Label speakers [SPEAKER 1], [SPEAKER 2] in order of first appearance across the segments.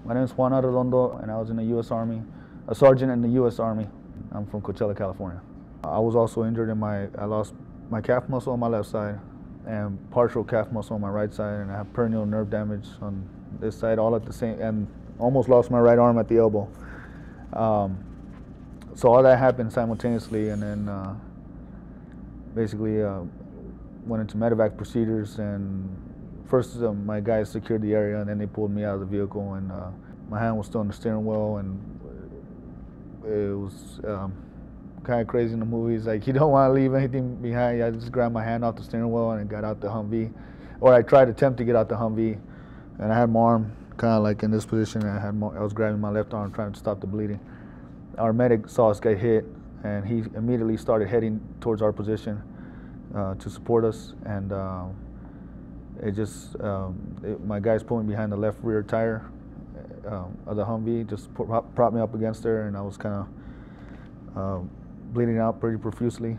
[SPEAKER 1] My name is Juan Arredondo, and I was in the U.S. Army, a sergeant in the U.S. Army. I'm from Coachella, California. I was also injured I lost my calf muscle on my left side and partial calf muscle on my right side, and I have peroneal nerve damage on this side, all at the same, and almost lost my right arm at the elbow. So all that happened simultaneously, and then basically went into medevac procedures, and first my guys secured the area, and then they pulled me out of the vehicle, and my hand was still on the steering wheel, and it was kind of crazy in the movies. Like, you don't want to leave anything behind. I just grabbed my hand off the steering wheel and got out the Humvee, or I tried to attempt to get out the Humvee, and I had my arm kind of like in this position. I was grabbing my left arm trying to stop the bleeding. Our medic saw us get hit, and he immediately started heading towards our position to support us, and my guys pulled me behind the left rear tire of the Humvee, just propped me up against there, and I was kind of bleeding out pretty profusely.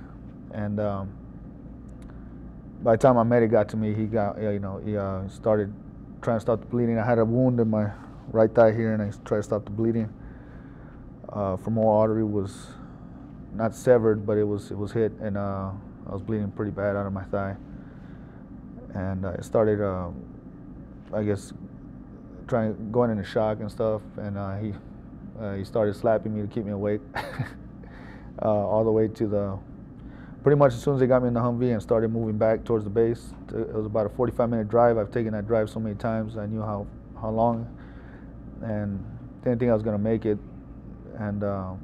[SPEAKER 1] And by the time my medic got to me, he started trying to stop the bleeding. I had a wound in my right thigh here, and I tried to stop the bleeding. Femoral artery was not severed, but it was hit, and I was bleeding pretty bad out of my thigh. And I started, I guess, going into shock and stuff, and he started slapping me to keep me awake, all the way to pretty much as soon as they got me in the Humvee and started moving back towards the base. It was about a 45-minute drive. I've taken that drive so many times. I knew how long, and didn't think I was gonna make it. And I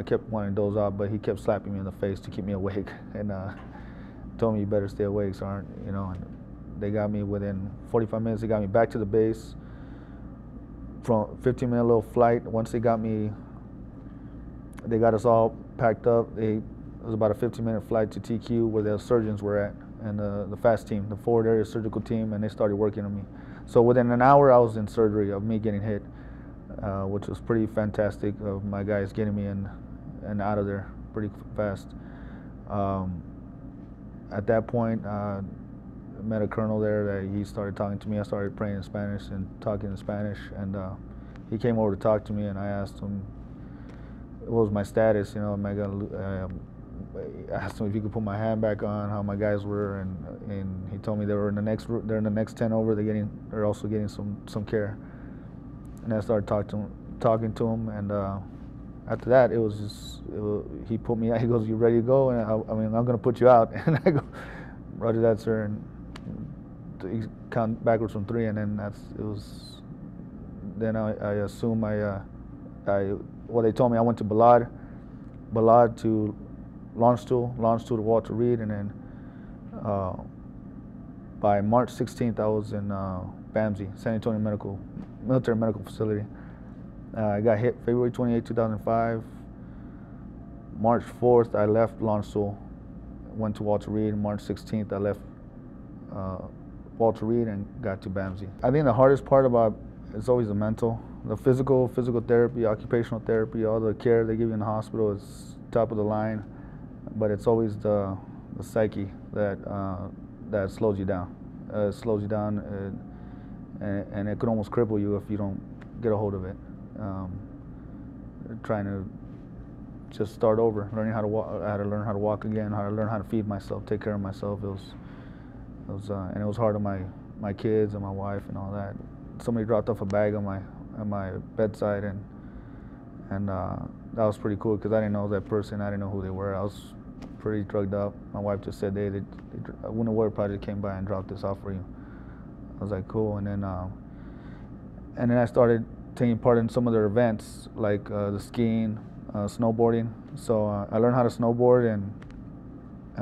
[SPEAKER 1] kept wanting to doze off, but he kept slapping me in the face to keep me awake, and told me, you better stay awake, Sergeant. And they got me within 45 minutes. They got me back to the base from a 15-minute little flight. Once they got us all packed up. It was about a 15-minute flight to TQ where the surgeons were at, and the FAST team, the forward area surgical team, and they started working on me. So within an hour, I was in surgery of me getting hit, which was pretty fantastic, of my guys getting me in and out of there pretty fast. At that point, I met a colonel there that he started talking to me. I started praying in Spanish and talking in Spanish, and he came over to talk to me, and I asked him what was my status. Am I gonna? I asked him if he could put my hand back on, how my guys were, and he told me they're in the next 10 over. They're also getting some care. And I started talking to him, and after that, he put me out. He goes, "You ready to go?" And I'm going to put you out. And I go, "Roger that, sir." And he count backwards from 3, and then Then I assume well, they told me I went to Balad to launch tool to Walter Reed, and then by March 16th, I was in BAMSI, San Antonio Military Medical Facility. I got hit February 28, 2005. March 4th, I left launch tool, went to Walter Reed. March 16th, I left Walter Reed and got to BAMSI. I think the hardest part about it's always the mental. The physical therapy, occupational therapy, all the care they give you in the hospital is top of the line, but it's always the psyche that slows you down. And it could almost cripple you if you don't get a hold of it. Trying to just start over, learning how to walk. I had to learn how to walk again, how to learn how to feed myself, take care of myself. And it was hard on my kids and my wife and all that. Somebody dropped off a bag on my bedside, and that was pretty cool because I didn't know that person. I didn't know who they were. I was pretty drugged up. My wife just said, a Wounded Warrior Project came by and dropped this off for you. I was like, cool. And then I started taking part in some of their events, like the skiing, snowboarding. So I learned how to snowboard, and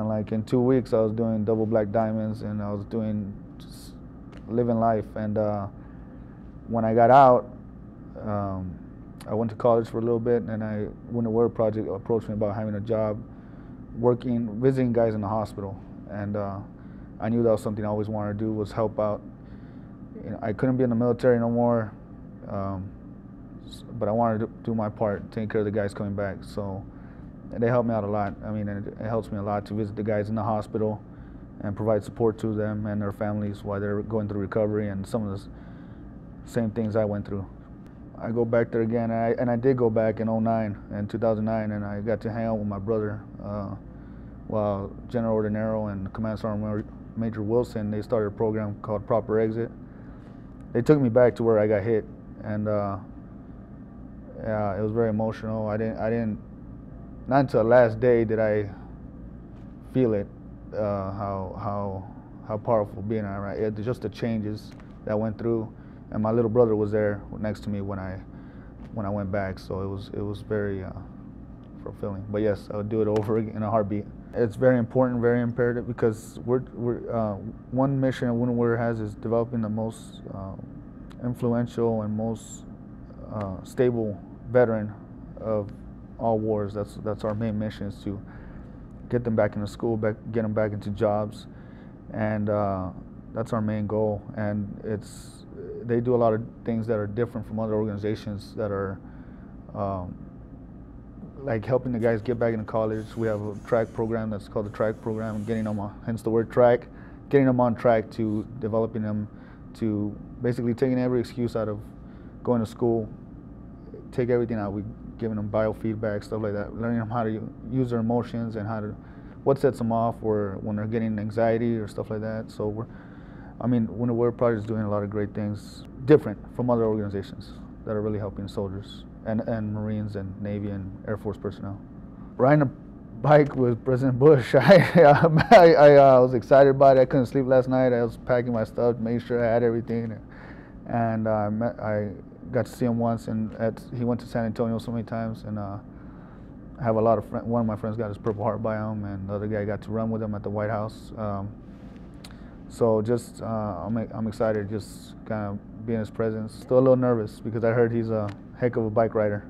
[SPEAKER 1] like in 2 weeks I was doing double black diamonds, and I was doing just living life. And when I got out, I went to college for a little bit, and Wounded Warrior Project approached me about having a job visiting guys in the hospital. And I knew that was something I always wanted to do, was help out. I couldn't be in the military no more, but I wanted to do my part, taking care of the guys coming back. So they helped me out a lot. I mean, it helps me a lot to visit the guys in the hospital and provide support to them and their families while they're going through recovery. And some of same things I went through. I go back there again, and I did go back in '09 and 2009, and I got to hang out with my brother while General Ordinero and Command Sergeant Major Wilson, they started a program called Proper Exit. They took me back to where I got hit, and yeah, it was very emotional. I didn't, not until the last day did I feel it, how powerful being in Iraq. Just the changes that went through, and my little brother was there next to me when I went back. So it was very fulfilling. But yes, I would do it over again in a heartbeat. It's very important, very imperative, because one mission that Wounded Warrior has is developing the most influential and most stable veteran of all wars. That's our main mission, is to get them back into school, get them back into jobs, and that's our main goal. And they do a lot of things that are different from other organizations that are like helping the guys get back into college. We have a track program that's called the track program, getting them on, hence the word track, getting them on track to developing them to basically taking every excuse out of going to school, take everything out. We giving them biofeedback, stuff like that, learning them how to use their emotions and what sets them off, or when they're getting anxiety or stuff like that. So Wounded Warrior Project is doing a lot of great things, different from other organizations that are really helping soldiers and Marines and Navy and Air Force personnel. Riding a bike with President Bush, I was excited about it. I couldn't sleep last night. I was packing my stuff, making sure I had everything, and I got to see him once, and he went to San Antonio so many times, and I have a lot of friends. One of my friends got his Purple Heart by him, and the other guy got to run with him at the White House. So just I'm excited, just kind of be in his presence. Still a little nervous because I heard he's a heck of a bike rider.